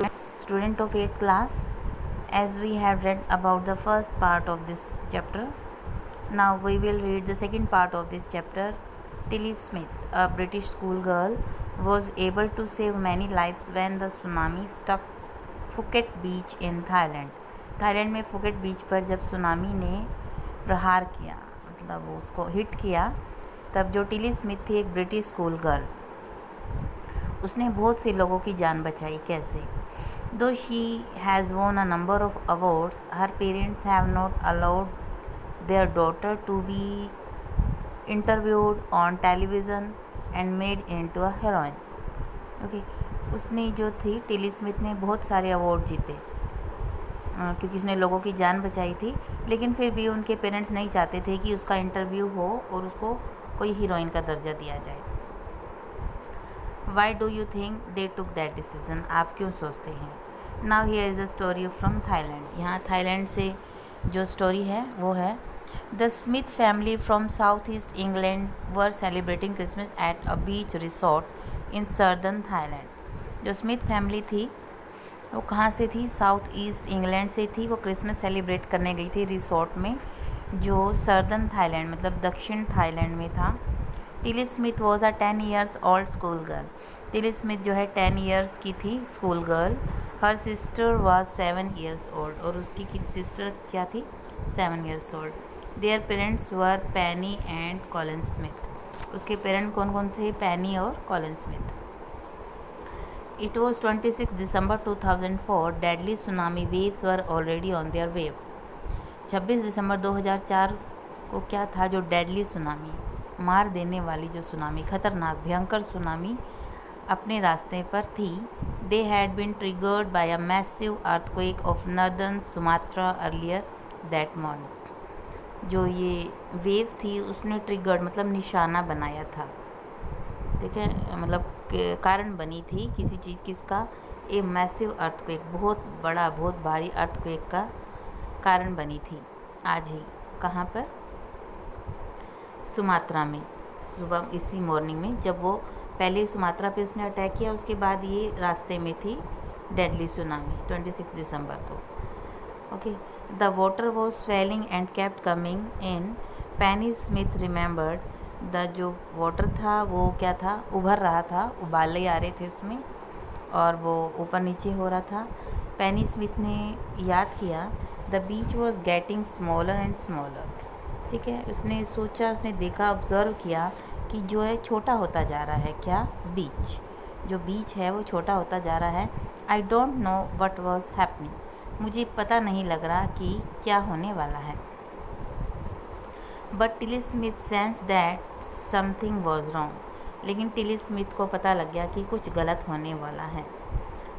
Student of 8th class, as we have read about the first part of this chapter, now we will read the second part of this chapter. Tilly Smith, a British schoolgirl, was able to save many lives when the tsunami struck Phuket Beach in Thailand. Thailand में Phuket बीच पर जब tsunami ने प्रहार किया, मतलब वो उसको hit किया, तब जो टिली स्मिथ थी, एक ब्रिटिश स्कूल गर्ल, उसने बहुत से लोगों की जान बचाई. कैसे? Though she has won a number of awards, her parents have not allowed their daughter to be interviewed on television and made into a heroine. Okay, उसने जो थी टिली स्मिथ ने बहुत सारे अवार्ड जीते क्योंकि उसने लोगों की जान बचाई थी, लेकिन फिर भी उनके पेरेंट्स नहीं चाहते थे कि उसका इंटरव्यू हो और उसको कोई हीरोइन का दर्जा दिया जाए. Why do you think they took that decision? आप क्यों सोचते हैं? Now here is a story from Thailand. यहाँ थाईलैंड से जो स्टोरी है वो है, the Smith family from south east England were celebrating Christmas at a beach resort in southern Thailand. जो स्मिथ फैमिली थी वो कहाँ से थी? साउथ ईस्ट इंग्लैंड से थी. वो क्रिसमस सेलिब्रेट करने गई थी रिसोर्ट में, जो सर्दर्न थाईलैंड मतलब दक्षिण थाईलैंड में था. Tilly Smith was a 10 years old school girl. Tilly Smith जो है 10 years की थी, school girl. Her sister was 7 years old, और उसकी सिस्टर क्या थी? 7 years old. Their parents were पैनी एंड कॉलिन स्मिथ. उसके पेरेंट कौन कौन थे? पैनी और Colin Smith. It was 26 December 2004. Deadly tsunami waves were already on their way. 26 दिसंबर 2004 को क्या था? जो डेडली सुनामी, मार देने वाली जो सुनामी, खतरनाक भयंकर सुनामी अपने रास्ते पर थी. They had been triggered by a massive earthquake of northern Sumatra earlier that morning. जो ये वेव्स थी उसने ट्रिगर्ड मतलब निशाना बनाया था, ठीक है, मतलब कारण बनी थी किसी चीज़, किसका? ए मैसिव अर्थक्वेक, बहुत बड़ा बहुत भारी अर्थक्वेक का कारण बनी थी. आज ही कहाँ पर? सुमात्रा में. सुबह इसी मॉर्निंग में, जब वो पहले सुमात्रा पे उसने अटैक किया, उसके बाद ये रास्ते में थी डेडली सुनामी 26 दिसंबर को. Okay, the water was swelling and kept coming in. पैनी स्मिथ रिमेंबर्ड द जो वाटर था वो क्या था? उभर रहा था, उबाले आ रहे थे उसमें और वो ऊपर नीचे हो रहा था. पैनी स्मिथ ने याद किया, the beach was getting smaller and smaller. ठीक है, उसने सोचा, उसने देखा, ऑब्ज़र्व किया कि जो है छोटा होता जा रहा है. क्या? बीच, जो बीच है वो छोटा होता जा रहा है. I don't know what was happening. मुझे पता नहीं लग रहा कि क्या होने वाला है. But Tilly Smith sense that something was wrong. लेकिन टिली स्मिथ को पता लग गया कि कुछ गलत होने वाला है.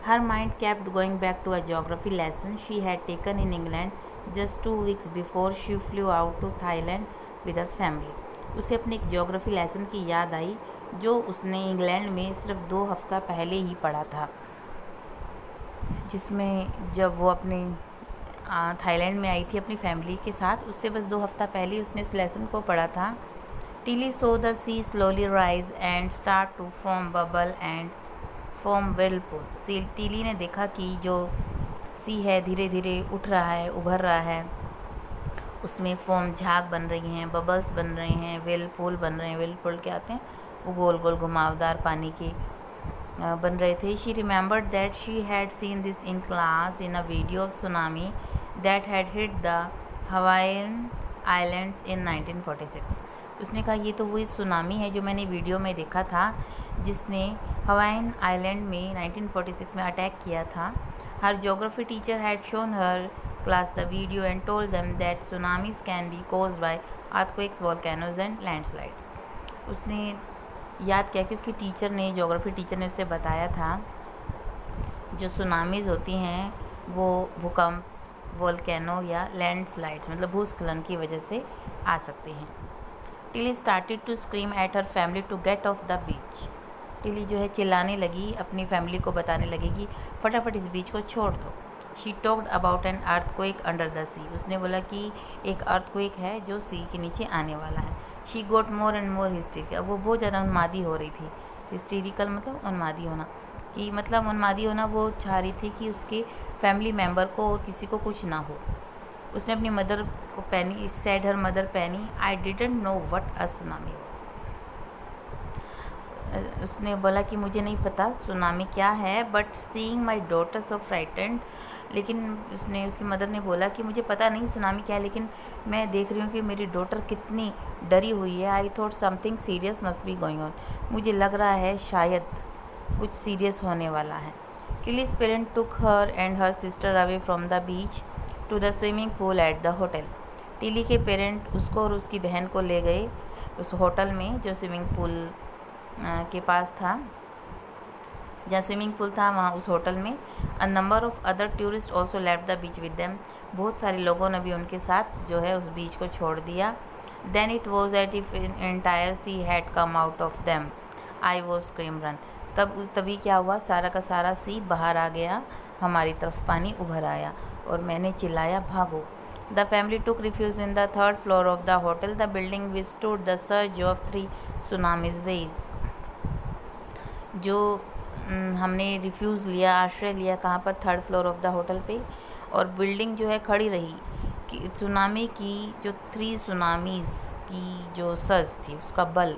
Her mind kept going back to a geography lesson she had taken in England just 2 weeks before she flew out to Thailand with her family. उसे अपने एक जोग्राफी लेसन की याद आई जो उसने इंग्लैंड में सिर्फ 2 हफ्ता पहले ही पढ़ा था, जिसमें जब वो अपने थाईलैंड में आई थी अपनी फैमिली के साथ, उससे बस 2 हफ्ता पहले उसने उस लेसन को पढ़ा था. Tilly saw the sea slowly rise and start to form bubble and form whirlpools. Tilly ने देखा कि जो सी है धीरे धीरे उठ रहा है, उभर रहा है, उसमें फॉर्म झाग बन रही हैं, बबल्स बन रहे हैं, whirlpool बन रहे हैं. whirlpool क्या आते हैं? वो गोल गोल घुमावदार पानी के बन रहे थे. She remembered that she had seen this in class in a video of tsunami that had hit the Hawaiian islands in 1946. उसने कहा ये तो वही सुनामी है जो मैंने वीडियो में देखा था, जिसने हवाईन आइलैंड में 1946 में अटैक किया था. हर geography teacher had shown her class the video and told them that tsunamis can be caused by earthquakes, volcanoes and landslides. उसने याद किया कि उसकी टीचर ने, ज्योग्राफी टीचर ने उससे बताया था जो सुनामीज़ होती हैं वो भूकंप, वोल्केनो या लैंडस्लाइड्स मतलब भूस्खलन की वजह से आ सकते हैं. Tilly started to scream at her family to get off the beach. Tilly जो है चिल्लाने लगी, अपनी फैमिली को बताने लगी कि फटाफट इस बीच को छोड़ दो. She talked about an earthquake under the sea. उसने बोला कि एक अर्थक्वेक है जो सी के नीचे आने वाला है. She got more and more hysterical. अब वो बहुत ज़्यादा उन्मादी हो रही थी. हिस्टेरिकल मतलब उन्मादी होना. कि मतलब उन्मादी होना, वो चाह रही थी कि उसके फैमिली मेम्बर को और किसी को कुछ ना हो। उसने अपनी मदर को पैनी सेड हर मदर पैनी, I didn't know what a tsunami was. उसने बोला कि मुझे नहीं पता सुनामी क्या है, but seeing my daughter so frightened, लेकिन उसकी मदर ने बोला कि मुझे पता नहीं सुनामी क्या है, लेकिन मैं देख रही हूँ कि मेरी डॉटर कितनी डरी हुई है। I thought something serious must be going on, मुझे लग रहा है शायद कुछ सीरियस होने वाला है। Tilly's parent took her and her sister away from the beach to the swimming pool at the hotel. Tilly के पेरेंट उसको और उसकी बहन को ले गए उस होटल में जो स्विमिंग पूल के पास था, जहाँ स्विमिंग पूल था, वहाँ उस होटल में। अ number of other tourist also left the beach with them, बहुत सारे लोगों ने भी उनके साथ जो है उस बीच को छोड़ दिया। Then it was at if entire sea had come out of them, I was scream run, तभी क्या हुआ, सारा का सारा सी बाहर आ गया, हमारी तरफ पानी उभर आया और मैंने चिल्लाया भागो। The family took refuge in the third floor of the hotel, the building withstood the surge of 3 tsunamis waves. जो हमने रिफ्यूज़ लिया, आश्रय लिया, कहाँ पर, third floor of the hotel पे, और बिल्डिंग जो है खड़ी रही कि सुनामी की जो 3 सुनामीज़ की जो सर्ज थी, उसका बल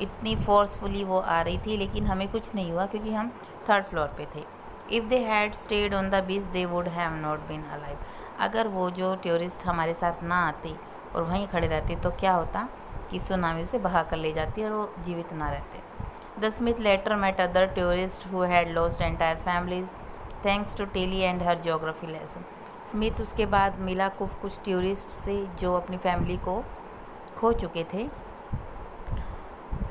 इतनी फोर्सफुली वो आ रही थी, लेकिन हमें कुछ नहीं हुआ क्योंकि हम थर्ड फ्लोर पे थे। If they had stayed on the beach they would have not been alive, अगर वो जो टूरिस्ट हमारे साथ ना आते और वहीं खड़े रहते तो क्या होता कि सुनामी से बहा कर ले जाती और वो जीवित ना रहते। The Smith later met other tourists who had lost entire families thanks to Tilly and her geography lesson. Smith उसके बाद मिला कुछ टूरिस्ट से जो अपनी फैमिली को खो चुके थे।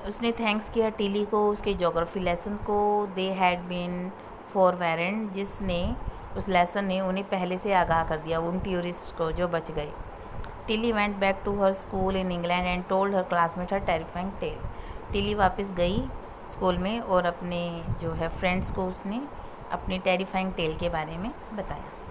उसने थैंक्स किया टिली को, उसके जोग्राफी लेसन को। दे हैड बीन फॉरवेरेंड, जिसने उस लेसन ने उन्हें पहले से आगाह कर दिया, उन टूरिस्ट को जो बच गए। Tilly went back to her school in England and told her classmate her terrifying tale. Tilly वापस गई स्कूल में और अपने जो है फ्रेंड्स को उसने अपनी टेरिफाइंग टेल के बारे में बताया।